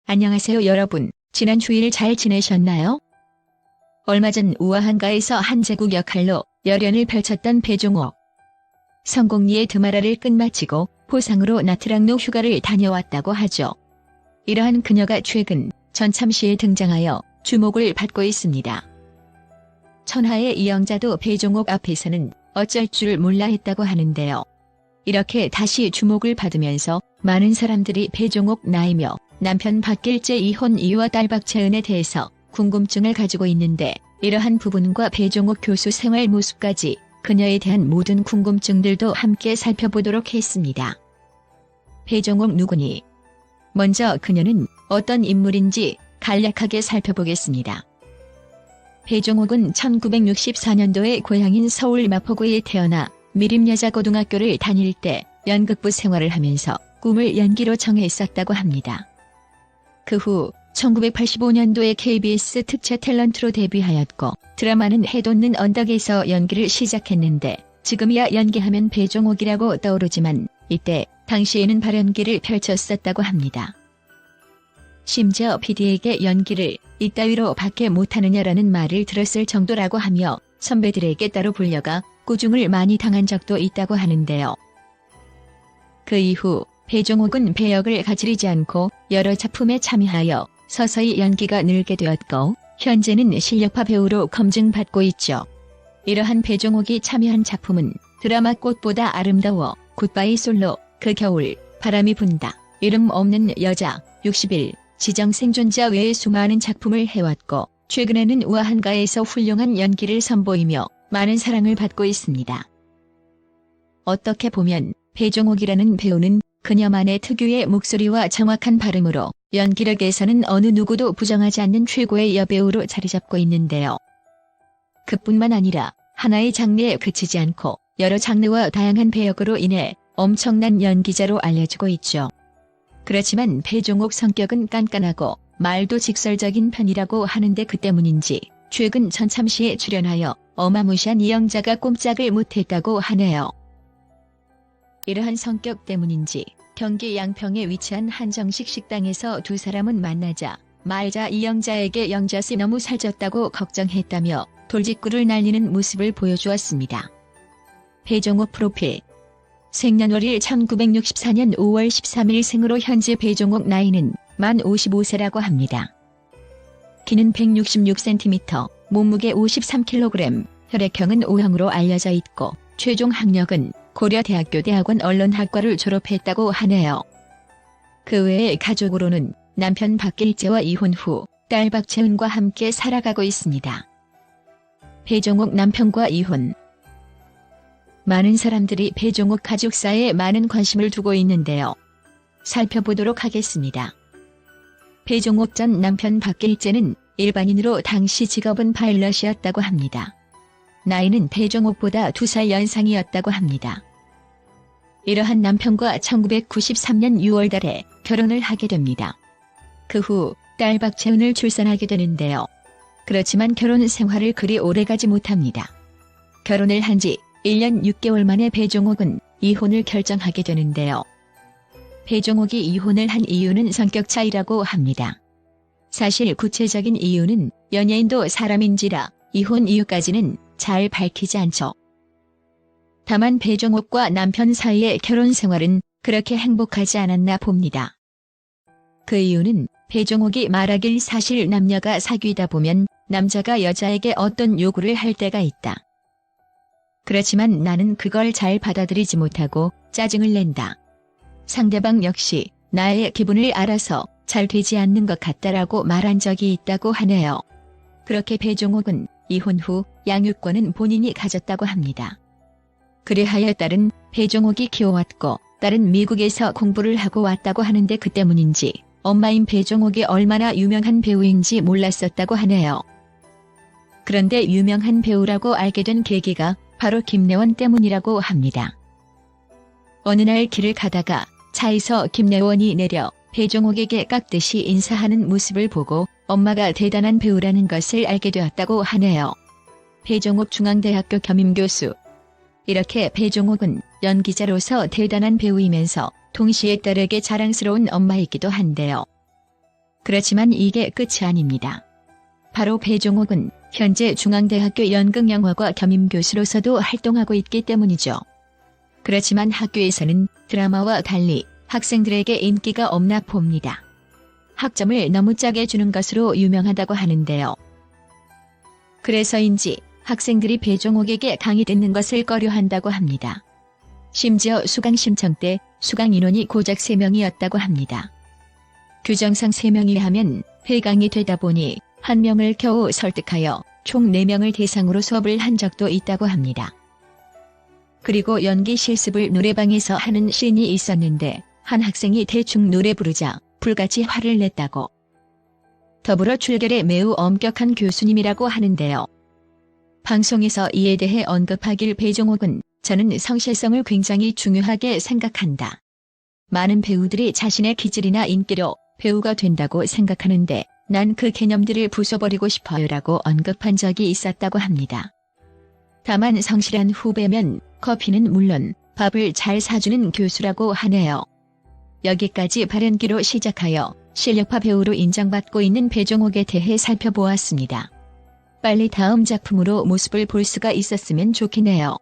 안녕하세요 여러분. 지난 주일 잘 지내셨나요? 얼마 전 우아한가에서 한제국 역할로 열연을 펼쳤던 배종옥. 성공리의 드마라를 끝마치고 포상으로 나트랑로 휴가를 다녀왔다고 하죠. 이러한 그녀가 최근 전참시에 등장하여 주목을 받고 있습니다. 천하의 이영자도 배종옥 앞에서는 어쩔 줄 몰라 했다고 하는데요. 이렇게 다시 주목을 받으면서 많은 사람들이 배종옥 나이며 남편 박길재 이혼 이유와 딸 박채은에 대해서 궁금증을 가지고 있는데, 이러한 부분과 배종옥 교수 생활 모습까지 그녀에 대한 모든 궁금증들도 함께 살펴보도록 했습니다. 배종옥 누구니? 먼저 그녀는 어떤 인물인지 간략하게 살펴보겠습니다. 배종옥은 1964년도에 고향인 서울 마포구에 태어나 미림여자고등학교를 다닐 때 연극부 생활을 하면서 꿈을 연기로 정했었다고 합니다. 그 후 1985년도에 KBS 특채 탤런트로 데뷔하였고, 드라마는 해돋는 언덕에서 연기를 시작했는데 지금이야 연기하면 배종옥이라고 떠오르지만 이때 당시에는 발연기를 펼쳤었다고 합니다. 심지어 PD에게 연기를 이따위로 밖에 못하느냐라는 말을 들었을 정도라고 하며 선배들에게 따로 불려가 꾸중을 많이 당한 적도 있다고 하는데요. 그 이후 배종옥은 배역을 가지리지 않고 여러 작품에 참여하여 서서히 연기가 늘게 되었고, 현재는 실력파 배우로 검증받고 있죠. 이러한 배종옥이 참여한 작품은 드라마 꽃보다 아름다워, 굿바이 솔로, 그 겨울, 바람이 분다, 이름 없는 여자, 60일, 지정생존자 외에 수많은 작품을 해왔고, 최근에는 우아한가에서 훌륭한 연기를 선보이며 많은 사랑을 받고 있습니다. 어떻게 보면 배종옥이라는 배우는 그녀만의 특유의 목소리와 정확한 발음으로 연기력에서는 어느 누구도 부정하지 않는 최고의 여배우로 자리잡고 있는데요. 그뿐만 아니라 하나의 장르에 그치지 않고 여러 장르와 다양한 배역으로 인해 엄청난 연기자로 알려지고 있죠. 그렇지만 배종옥 성격은 깐깐하고 말도 직설적인 편이라고 하는데, 그 때문인지 최근 전참시에 출연하여 어마무시한 이영자가 꼼짝을 못했다고 하네요. 이러한 성격 때문인지 경기 양평에 위치한 한정식 식당에서 두 사람은 만나자 말자 이영자에게 영자씨 너무 살쪘다고 걱정했다며 돌직구를 날리는 모습을 보여주었습니다. 배종옥 프로필. 생년월일 1964년 5월 13일 생으로 현재 배종옥 나이는 만 55세라고 합니다. 키는 166cm, 몸무게 53kg, 혈액형은 O형으로 알려져 있고 최종 학력은 고려대학교 대학원 언론학과를 졸업했다고 하네요. 그 외에 가족으로는 남편 박길재와 이혼 후 딸 박채은과 함께 살아가고 있습니다. 배종옥 남편과 이혼. 많은 사람들이 배종옥 가족사에 많은 관심을 두고 있는데요. 살펴보도록 하겠습니다. 배종옥 전 남편 박길재는 일반인으로 당시 직업은 파일럿이었다고 합니다. 나이는 배종옥보다 2살 연상이었다고 합니다. 이러한 남편과 1993년 6월 달에 결혼을 하게 됩니다. 그 후 딸 박채은을 출산하게 되는데요. 그렇지만 결혼 생활을 그리 오래가지 못합니다. 결혼을 한 지 1년 6개월 만에 배종옥은 이혼을 결정하게 되는데요. 배종옥이 이혼을 한 이유는 성격 차이라고 합니다. 사실 구체적인 이유는 연예인도 사람인지라 이혼 이유까지는 잘 밝히지 않죠. 다만 배종옥과 남편 사이의 결혼 생활은 그렇게 행복하지 않았나 봅니다. 그 이유는 배종옥이 말하길 사실 남녀가 사귀다 보면 남자가 여자에게 어떤 요구를 할 때가 있다. 그렇지만 나는 그걸 잘 받아들이지 못하고 짜증을 낸다. 상대방 역시 나의 기분을 알아서 잘 되지 않는 것 같다라고 말한 적이 있다고 하네요. 그렇게 배종옥은 이혼 후 양육권은 본인이 가졌다고 합니다. 그래하여 딸은 배종옥이 키워왔고 딸은 미국에서 공부를 하고 왔다고 하는데, 그 때문인지 엄마인 배종옥이 얼마나 유명한 배우인지 몰랐었다고 하네요. 그런데 유명한 배우라고 알게 된 계기가 바로 김래원 때문이라고 합니다. 어느 날 길을 가다가 차에서 김래원이 내려 배종옥에게 깍듯이 인사하는 모습을 보고 엄마가 대단한 배우라는 것을 알게 되었다고 하네요. 배종옥 중앙대학교 겸임교수. 이렇게 배종옥은 연기자로서 대단한 배우이면서 동시에 딸에게 자랑스러운 엄마이기도 한데요. 그렇지만 이게 끝이 아닙니다. 바로 배종옥은 현재 중앙대학교 연극영화과 겸임교수로서도 활동하고 있기 때문이죠. 그렇지만 학교에서는 드라마와 달리 학생들에게 인기가 없나 봅니다. 학점을 너무 짜게 주는 것으로 유명하다고 하는데요. 그래서인지 학생들이 배종옥에게 강의 듣는 것을 꺼려한다고 합니다. 심지어 수강 신청 때 수강 인원이 고작 3명이었다고 합니다. 규정상 3명이 하면 회강이 되다 보니 1명을 겨우 설득하여 총 4명을 대상으로 수업을 한 적도 있다고 합니다. 그리고 연기 실습을 노래방에서 하는 씬이 있었는데 한 학생이 대충 노래 부르자 불같이 화를 냈다고. 더불어 출결에 매우 엄격한 교수님이라고 하는데요. 방송에서 이에 대해 언급하길 배종옥은 저는 성실성을 굉장히 중요하게 생각한다. 많은 배우들이 자신의 기질이나 인기로 배우가 된다고 생각하는데 난 그 개념들을 부숴버리고 싶어요라고 언급한 적이 있었다고 합니다. 다만 성실한 후배면 커피는 물론 밥을 잘 사주는 교수라고 하네요. 여기까지 발연기로 시작하여 실력파 배우로 인정받고 있는 배종옥에 대해 살펴보았습니다. 빨리 다음 작품으로 모습을 볼 수가 있었으면 좋겠네요.